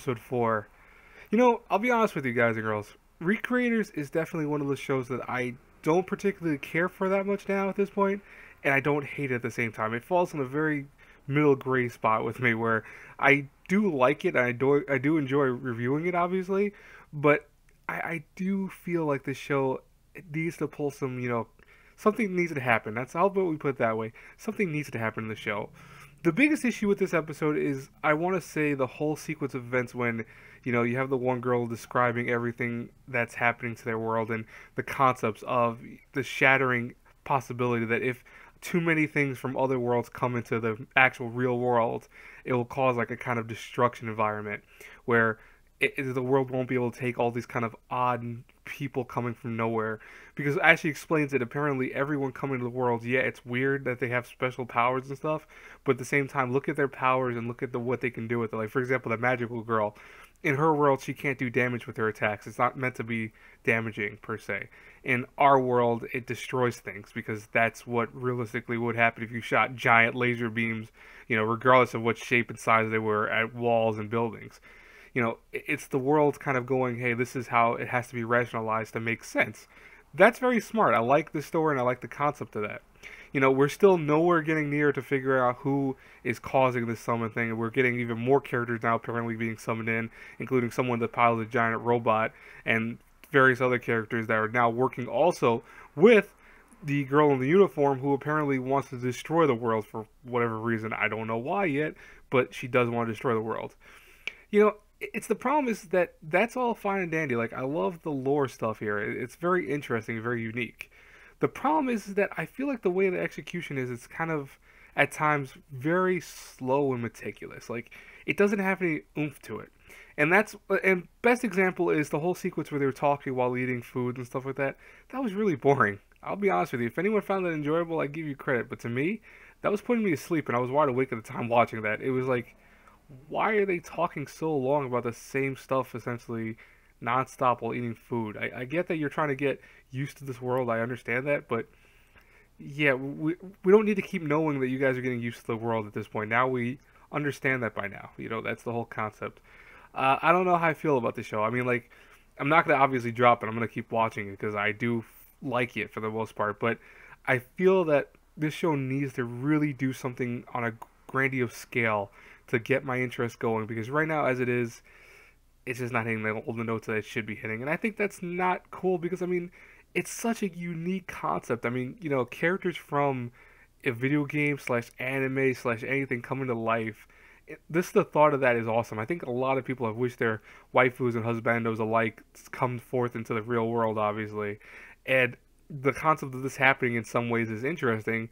episode 4. You know, I'll be honest with you guys and girls. Recreators is definitely one of those shows that I don't particularly care for that much now at this point, and I don't hate it at the same time. It falls in a very middle gray spot with me where I do like it and I do enjoy reviewing it, obviously, but I do feel like this show needs to pull some, something needs to happen. That's how about we put it that way. Something needs to happen in the show. The biggest issue with this episode is I want to say the whole sequence of events when, you have the one girl describing everything that's happening to their world and the concepts of the shattering possibility that if too many things from other worlds come into the actual real world, it will cause like a kind of destruction environment where the world won't be able to take all these kind of odd people coming from nowhere. Because it actually explains it. Apparently, everyone coming to the world, yeah, it's weird that they have special powers and stuff, but at the same time, look at their powers and look at what they can do with it. Like, for example, the magical girl. In her world, she can't do damage with her attacks. It's not meant to be damaging, per se. In our world, it destroys things because that's what realistically would happen if you shot giant laser beams, regardless of what shape and size they were, at walls and buildings. It's the world kind of going, hey, this is how it has to be rationalized to make sense. That's very smart. I like the story and I like the concept of that. We're still nowhere getting near to figure out who is causing this summon thing, and we're getting even more characters now apparently being summoned in, including someone that pilots a giant robot, and various other characters that are now working also with the girl in the uniform who apparently wants to destroy the world for whatever reason. I don't know why yet, but she does want to destroy the world. It's the problem is that that's all fine and dandy. Like, I love the lore stuff here. It's very interesting, very unique. The problem is that I feel like the way the execution is, it's kind of at times very slow and meticulous. Like, it doesn't have any oomph to it. And best example is the whole sequence where they were talking while eating food and stuff like that. That was really boring. I'll be honest with you. If anyone found that enjoyable, I give you credit. But to me, that was putting me to sleep, and I was wide awake at the time watching that. It was like, why are they talking so long about the same stuff essentially nonstop while eating food? I get that you're trying to get used to this world. I understand that, but yeah, we don't need to keep knowing that you guys are getting used to the world at this point. Now we understand that by now. That's the whole concept. I don't know how I feel about the show. I mean, like, I'm not going to obviously drop it. I'm going to keep watching it because I do like it for the most part, but I feel that this show needs to really do something on a grandiose scale to get my interest going, because right now as it is, it's just not hitting all the notes that it should be hitting, and I think that's not cool because I mean it's such a unique concept. I mean, characters from a video game slash anime slash anything coming to life. This the thought of that is awesome. I think a lot of people have wished their waifus and husbandos alike come forth into the real world, obviously, and the concept of this happening in some ways is interesting,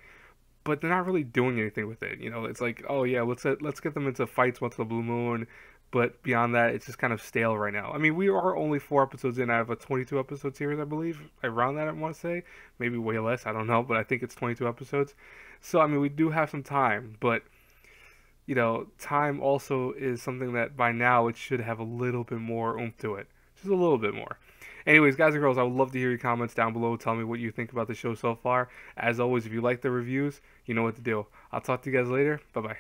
but they're not really doing anything with it. It's like, oh yeah, let's get them into fights once in a blue moon, but beyond that, it's just kind of stale right now. I mean, we are only 4 episodes in. I have a 22 episode series, I believe. Around that, I want to say, maybe way less. I don't know, but I think it's 22 episodes. So I mean, we do have some time, but time also is something that by now it should have a little bit more oomph to it, just a little bit more. Anyways, guys and girls, I would love to hear your comments down below. Tell me what you think about the show so far. As always, if you like the reviews, you know what to do. I'll talk to you guys later. Bye-bye.